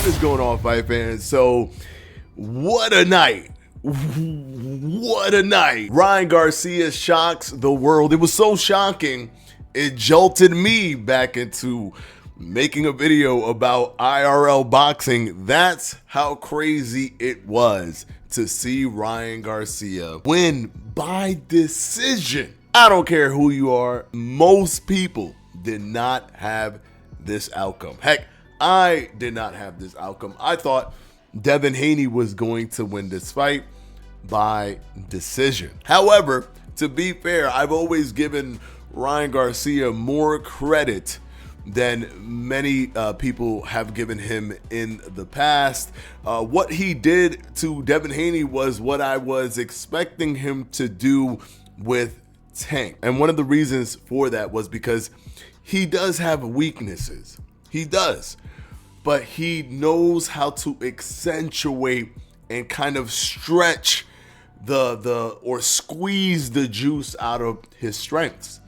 What is going on, fight fans? So, what a night. What a night. Ryan Garcia shocks the world. It was so shocking, it jolted me back into making a video about IRL boxing. That's how crazy it was to see Ryan Garcia win by decision. I don't care who you are, most people did not have this outcome. Heck, I did not have this outcome. I thought Devin Haney was going to win this fight by decision. However, to be fair, I've always given Ryan Garcia more credit than many people have given him in the past. What he did to Devin Haney was what I was expecting him to do with Tank. And one of the reasons for that was because he does have weaknesses. He does. But he knows how to accentuate and kind of stretch or squeeze the juice out of his strengths.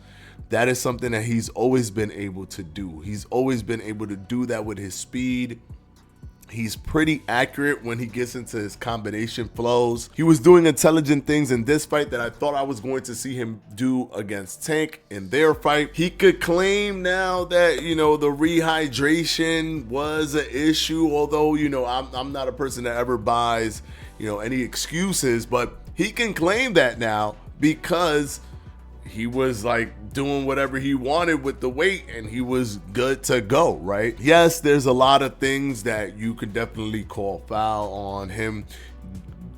That is something that he's always been able to do. He's always been able to do that with his speed. He's pretty accurate when he gets into his combination flows. He was doing intelligent things in this fight that I thought I was going to see him do against Tank in their fight. He could claim now that, the rehydration was an issue, although, I'm not a person that ever buys, any excuses, but he can claim that now because he was doing whatever he wanted with the weight and he was good to go, right? Yes, there's a lot of things that you could definitely call foul on him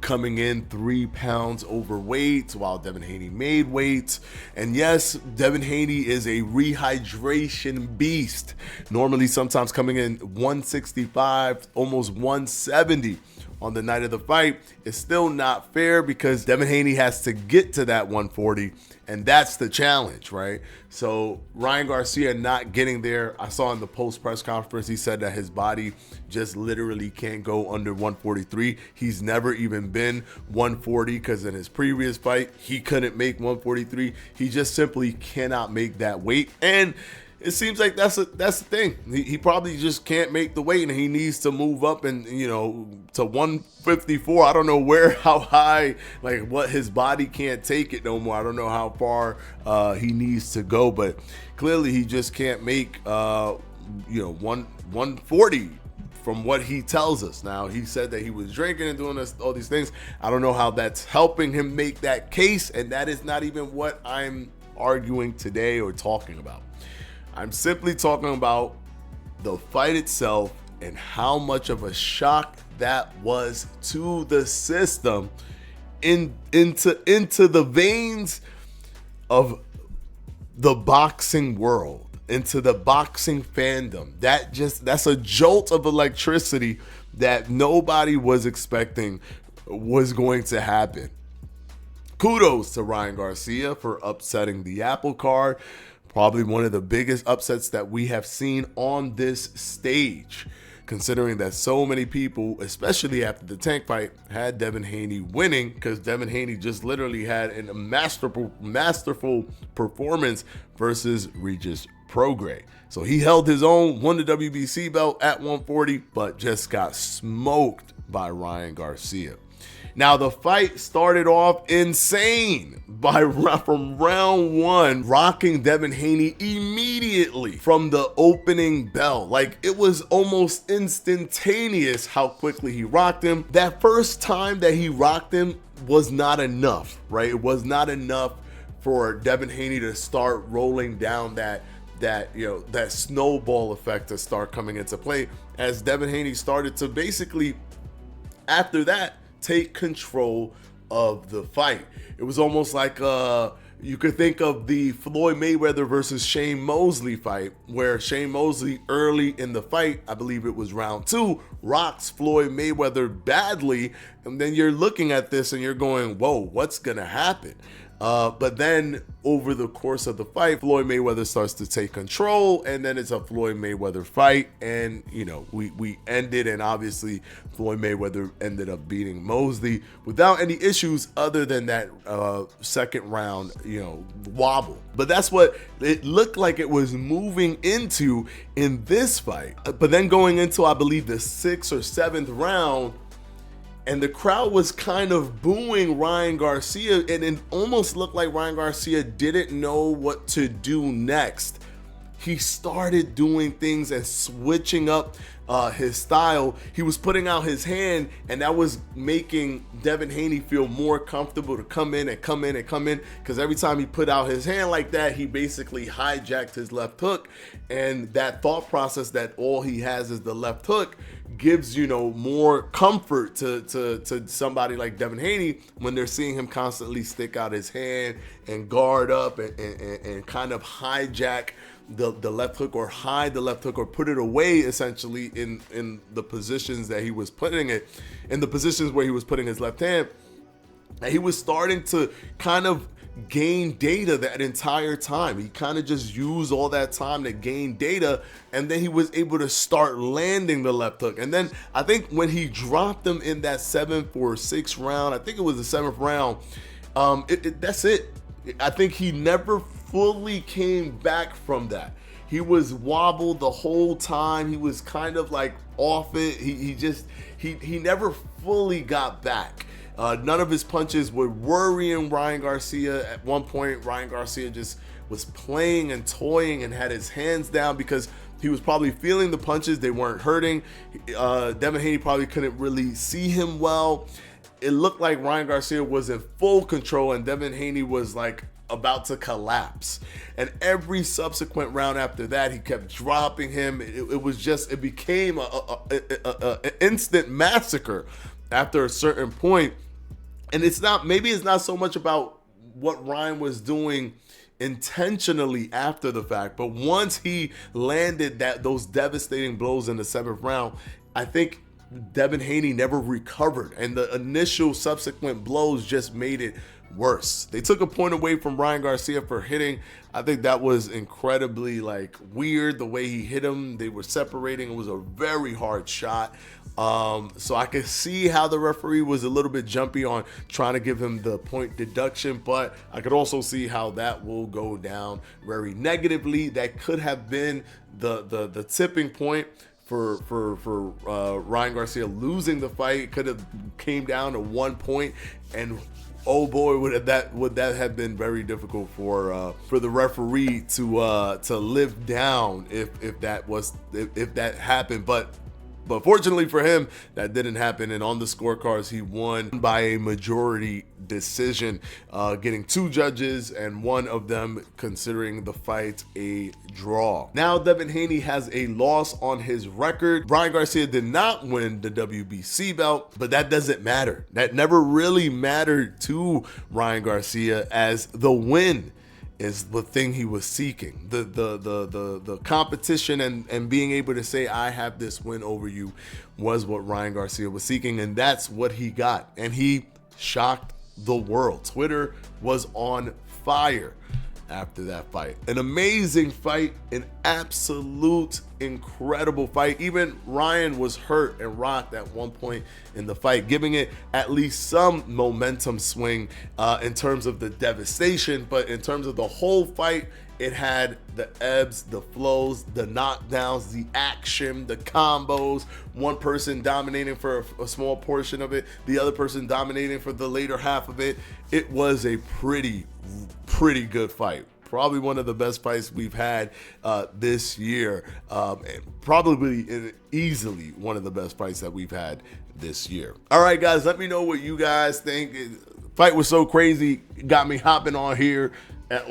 coming in 3 pounds overweight while Devin Haney made weight. And yes, Devin Haney is a rehydration beast. Normally, sometimes coming in 165, almost 170 on the night of the fight is still not fair because Devin Haney has to get to that 140, and that's the challenge, right? So Ryan Garcia not getting there, I saw in the post press conference, he said that his body just literally can't go under 143. He's never even been 140 because in his previous fight, he couldn't make 143. He just simply cannot make that weight. And it seems like that's the thing. He probably just can't make the weight, and he needs to move up and to 154. I don't know how high, what his body can't take it no more. I don't know how far he needs to go, but clearly he just can't make 140 from what he tells us. Now, he said that he was drinking and doing all these things. I don't know how that's helping him make that case, and that is not even what I'm arguing today or talking about. I'm simply talking about the fight itself and how much of a shock that was to the system, into the veins of the boxing world, into the boxing fandom. That's a jolt of electricity that nobody was expecting was going to happen. Kudos to Ryan Garcia for upsetting the apple cart. Probably one of the biggest upsets that we have seen on this stage, considering that so many people, especially after the Tank fight, had Devin Haney winning because Devin Haney just literally had a masterful performance versus Regis Prograis. So he held his own, won the WBC belt at 140, but just got smoked by Ryan Garcia. Now, the fight started off insane from round one, rocking Devin Haney immediately from the opening bell. It was almost instantaneous how quickly he rocked him. That first time that he rocked him was not enough, right? It was not enough for Devin Haney to start rolling down that snowball effect to start coming into play, as Devin Haney started to basically, after that, take control of the fight. It was almost like you could think of the Floyd Mayweather versus Shane Mosley fight, where Shane Mosley early in the fight, I believe it was round 2, rocks Floyd Mayweather badly, and then you're looking at this and you're going, whoa, what's gonna happen? But then over the course of the fight, Floyd Mayweather starts to take control, and then it's a Floyd Mayweather fight. And, you know, we ended, and obviously Floyd Mayweather ended up beating Mosley without any issues other than that second round, you know, wobble. But that's what it looked like it was moving into in this fight. But then going into, I believe, the 6th or 7th round, and the crowd was kind of booing Ryan Garcia, and it almost looked like Ryan Garcia didn't know what to do next. He started doing things and switching up his style. He was putting out his hand, and that was making Devin Haney feel more comfortable to come in, because every time he put out his hand like that, he basically hijacked his left hook. And that thought process that all he has is the left hook gives, you know, more comfort to somebody like Devin Haney when they're seeing him constantly stick out his hand and guard up and kind of hijack the left hook, or hide the left hook, or put it away essentially in the positions that he was putting it, in the positions where he was putting his left hand. And he was starting to kind of gain data that entire time. He kind of just used all that time to gain data, and then he was able to start landing the left hook. And then I think when he dropped him in that 7th or 6th round, I think it was the 7th round, that's it. I think he never fully came back from that. He was wobbled the whole time. He was kind of like off it. He never fully got back. None of his punches were worrying Ryan Garcia. At one point, Ryan Garcia just was playing and toying and had his hands down because he was probably feeling the punches. They weren't hurting. Devin Haney probably couldn't really see him well. It looked like Ryan Garcia was in full control, and Devin Haney was like about to collapse. And every subsequent round after that, he kept dropping him. It became an instant massacre after a certain point. And maybe it's not so much about what Ryan was doing intentionally after the fact, but once he landed those devastating blows in the 7th round, I think Devin Haney never recovered, and the initial subsequent blows just made it worse. They took a point away from Ryan Garcia for hitting. I think that was incredibly weird the way he hit him. They were separating. It was a very hard shot. So I could see how the referee was a little bit jumpy on trying to give him the point deduction, but I could also see how that will go down very negatively. That could have been the tipping point for Ryan Garcia losing the fight. It could have came down to 1 point, and oh boy, would that have been very difficult for the referee to live down if that happened. But fortunately for him, that didn't happen. And on the scorecards, he won by a majority decision, getting 2 judges and one of them considering the fight a draw. Now, Devin Haney has a loss on his record. Ryan Garcia did not win the WBC belt, but that doesn't matter. That never really mattered to Ryan Garcia, as the win is the thing he was seeking. The competition and being able to say, I have this win over you, was what Ryan Garcia was seeking, and that's what he got. And he shocked the world. Twitter was on fire after that fight. An amazing fight, an absolute incredible fight. Even Ryan was hurt and rocked at one point in the fight, giving it at least some momentum swing in terms of the devastation. But in terms of the whole fight, it had the ebbs, the flows, the knockdowns, the action, the combos, one person dominating for a small portion of it, the other person dominating for the later half of it. It was a pretty good fight. Probably one of the best fights we've had this year. Probably easily one of the best fights that we've had this year. All right, guys, let me know what you guys think. Fight was so crazy, got me hopping on here at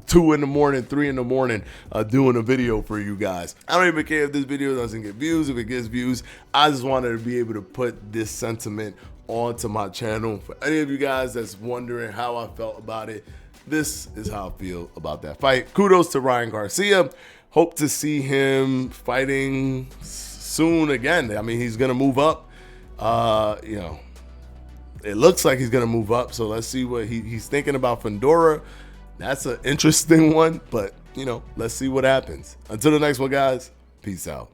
2 in the morning, 3 in the morning, doing a video for you guys. I don't even care if this video doesn't get views. If it gets views, I just wanted to be able to put this sentiment onto my channel. For any of you guys that's wondering how I felt about it, this is how I feel about that fight. Kudos to Ryan Garcia. Hope to see him fighting soon again. I mean, he's gonna move up. it looks like he's going to move up. So let's see what he's thinking about. Fundora. That's an interesting one, but, you know, let's see what happens. Until the next one, guys, peace out.